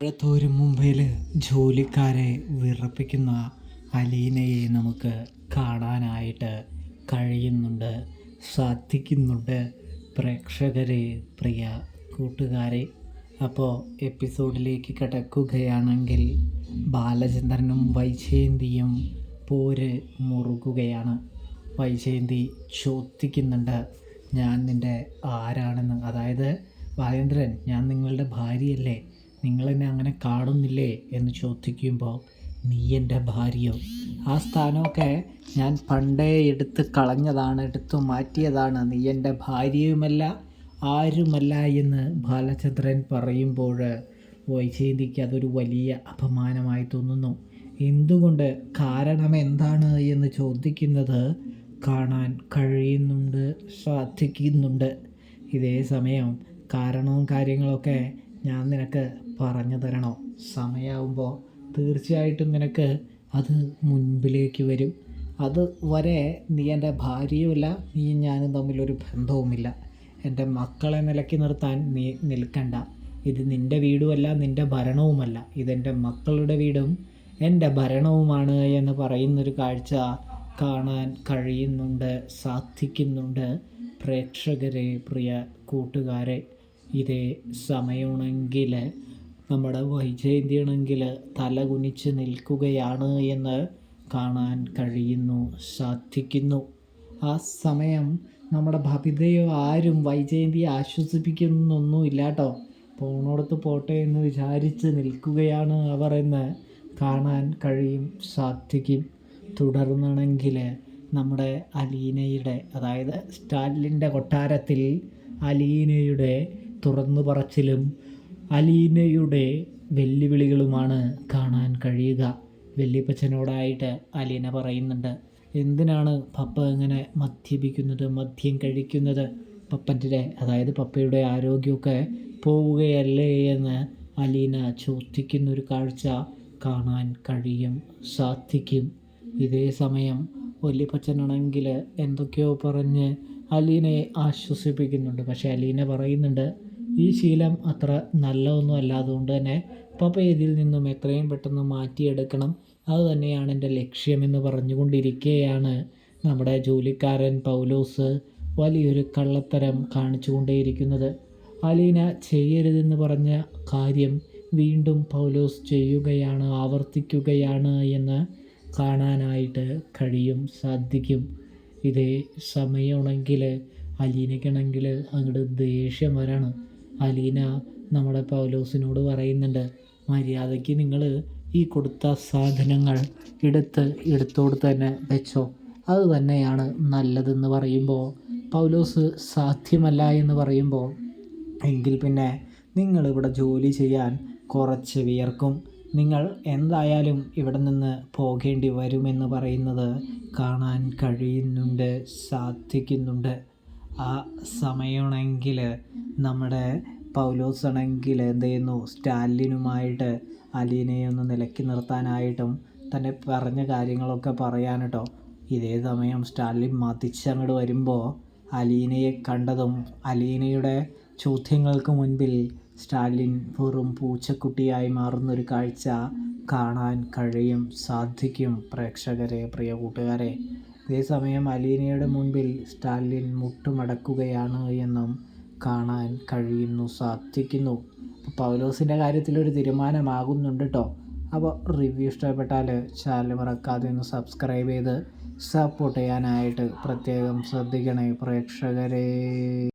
ഒരു മുംബൈയിൽ ജോലിക്കാരെ വിറപ്പിക്കുന്ന അലീനയെ നമുക്ക് കാണാനായിട്ട് കഴിയുന്നുണ്ട്, സാധിക്കുന്നുണ്ട്. പ്രേക്ഷകരെ, പ്രിയ കൂട്ടുകാരെ, അപ്പോൾ എപ്പിസോഡിലേക്ക് കടക്കുകയാണെങ്കിൽ ബാലചന്ദ്രനും വൈജയന്തിയും പോര് മുറുകുകയാണ്. വൈജയന്തി ചോദിക്കുന്നുണ്ട്, ഞാൻ നിൻ്റെ ആരാണെന്ന്. അതായത്, ബാലേന്ദ്രൻ, ഞാൻ നിങ്ങളുടെ ഭാര്യയല്ലേ, നിങ്ങളെന്നെ അങ്ങനെ കാണുന്നില്ലേ എന്ന് ചോദിക്കുമ്പോൾ, നീ എൻ്റെ ഭാര്യയോ? ആ സ്ഥാനമൊക്കെ ഞാൻ പണ്ടേ എടുത്ത് കളഞ്ഞതാണ്, എടുത്തു മാറ്റിയതാണ്. നീ എൻ്റെ ഭാര്യയുമല്ല, ആരുമല്ല എന്ന് ബാലചന്ദ്രൻ പറയുമ്പോൾ വൈജയന്തിക്ക് അതൊരു വലിയ അപമാനമായി തോന്നുന്നു. എന്തുകൊണ്ട്, കാരണം എന്താണ് എന്ന് ചോദിക്കുന്നത് കാണാൻ കഴിയുന്നുണ്ട്, സാധിക്കുന്നുണ്ട്. ഇതേ സമയം കാരണവും കാര്യങ്ങളൊക്കെ ഞാൻ നിനക്ക് പറഞ്ഞു തരണോ? സമയമാകുമ്പോൾ തീർച്ചയായിട്ടും നിനക്ക് അത് മുൻപിലേക്ക് വരും. അത് വരെ നീ എൻ്റെ ഭാര്യയുമല്ല, നീ ഞാനും തമ്മിലൊരു ബന്ധവുമില്ല. എൻ്റെ മക്കളെ നിലയ്ക്ക് നിർത്താൻ നീ നിൽക്കണ്ട. ഇത് നിൻ്റെ വീടുമല്ല, നിൻ്റെ ഭരണവുമല്ല. ഇതെൻ്റെ മക്കളുടെ വീടും എൻ്റെ ഭരണവുമാണ് എന്ന് പറയുന്നൊരു കാഴ്ച കാണാൻ കഴിയുന്നുണ്ട്, സാധിക്കുന്നുണ്ട്. പ്രേക്ഷകരെ, പ്രിയ കൂട്ടുകാരെ, ഇതേ സമയമാണെങ്കിൽ നമ്മുടെ വൈജയന്തിയാണെങ്കിൽ തല കുനിച്ച് നിൽക്കുകയാണ് എന്ന് കാണാൻ കഴിയുന്നു, സാധിക്കുന്നു. ആ സമയം നമ്മുടെ ഭവിതയോ ആരും വൈജയന്തിയെ ആശ്വസിപ്പിക്കുന്നൊന്നുമില്ല കേട്ടോ. പോണോടത്ത് പോട്ടെ എന്ന് വിചാരിച്ച് നിൽക്കുകയാണ് അവർ എന്ന് കാണാൻ കഴിയും, സാധിക്കും. തുടർന്നാണെങ്കിൽ നമ്മുടെ അലീനയുടെ, അതായത് സ്റ്റാലിൻ്റെ കൊട്ടാരത്തിൽ അലീനയുടെ തുറന്നു പറച്ചിലും അലീനയുടെ വെല്ലുവിളികളുമാണ് കാണാൻ കഴിയുക. വല്യപ്പച്ചനോടായിട്ട് അലീന പറയുന്നുണ്ട്, എന്തിനാണ് പപ്പ ഇങ്ങനെ മദ്യപിക്കുന്നത്, മദ്യം കഴിക്കുന്നത്? പപ്പൻ്റെ, അതായത് പപ്പയുടെ ആരോഗ്യമൊക്കെ പോവുകയല്ലേ എന്ന് അലീന ചോദിക്കുന്നൊരു കാഴ്ച കാണാൻ കഴിയും, സാധിക്കും. ഇതേ സമയം വല്യപ്പച്ചനാണെങ്കിൽ എന്തൊക്കെയോ പറഞ്ഞ് അലീനയെ ആശ്വസിപ്പിക്കുന്നുണ്ട്. പക്ഷേ അലീന പറയുന്നുണ്ട്, ഈ ശീലം അത്ര നല്ലതൊന്നും അല്ല, അതുകൊണ്ട് തന്നെ പപ്പ ഇതിൽ നിന്നും എത്രയും പെട്ടെന്ന് മാറ്റിയെടുക്കണം, അതുതന്നെയാണ് എൻ്റെ ലക്ഷ്യമെന്ന് പറഞ്ഞുകൊണ്ടിരിക്കുകയാണ് നമ്മുടെ ജോലിക്കാരൻ പൗലോസ് വലിയൊരു കള്ളത്തരം കാണിച്ചു കൊണ്ടേയിരിക്കുന്നത്. അലീന ചെയ്യരുതെന്ന് പറഞ്ഞ കാര്യം വീണ്ടും പൗലോസ് ചെയ്യുകയാണ്, ആവർത്തിക്കുകയാണ് എന്ന് കാണാനായിട്ട് കഴിയും, സാധിക്കും. ഇതേ സമയമാണെങ്കിൽ അലീനയ്ക്കാണെങ്കിൽ അങ്ങോട്ട് ദേഷ്യം വരാണ്. അലീന നമ്മുടെ പൗലോസിനോട് പറയുന്നുണ്ട്, മര്യാദയ്ക്ക് നിങ്ങൾ ഈ കൊടുത്ത സാധനങ്ങൾ എടുത്തോട് തന്നെ വെച്ചോ, അത് തന്നെയാണ് നല്ലതെന്ന് പറയുമ്പോൾ പൗലോസ് സാധ്യമല്ല എന്ന് പറയുമ്പോൾ, എങ്കിൽ പിന്നെ നിങ്ങളിവിടെ ജോലി ചെയ്യാൻ കുറച്ച് വിയർക്കും, നിങ്ങൾ എന്തായാലും ഇവിടെ നിന്ന് പോകേണ്ടി വരുമെന്ന് പറയുന്നത് കാണാൻ കഴിയുന്നുണ്ട്, സാധിക്കുന്നുണ്ട്. ആ സമയമാണെങ്കിൽ നമ്മുടെ പൗലോസ് ആണെങ്കിൽ എന്ത് ചെയ്യുന്നു, സ്റ്റാലിനുമായിട്ട് അലീനയെ ഒന്ന് നിലയ്ക്ക് നിർത്താനായിട്ടും തന്നെ പറഞ്ഞ കാര്യങ്ങളൊക്കെ പറയാൻ കേട്ടോ. ഇതേ സമയം സ്റ്റാലിൻ മതിച്ചങ്ങോട്ട് വരുമ്പോൾ അലീനയെ കണ്ടതും അലീനയുടെ ചോദ്യങ്ങൾക്ക് മുൻപിൽ സ്റ്റാലിൻ വെറും പൂച്ചക്കുട്ടിയായി മാറുന്നൊരു കാഴ്ച കാണാൻ കഴിയും, സാധിക്കും. പ്രേക്ഷകരെ, പ്രിയ കൂട്ടുകാരെ, ഇതേസമയം അലീനയുടെ മുൻപിൽ സ്റ്റാലിൻ മുട്ടുമടക്കുകയാണ് എന്നും കാണാൻ കഴിയുന്നു, സാധിക്കുന്നു. പൗലോസിൻ്റെ കാര്യത്തിലൊരു തീരുമാനമാകുന്നുണ്ട് കേട്ടോ. അപ്പോൾ റിവ്യൂ ഇഷ്ടപ്പെട്ടാൽ ചാനൽ മറക്കാതെ ഒന്ന് സബ്സ്ക്രൈബ് ചെയ്ത് സപ്പോർട്ട് ചെയ്യാനായിട്ട് പ്രത്യേകം ശ്രദ്ധിക്കണേ പ്രേക്ഷകരെ.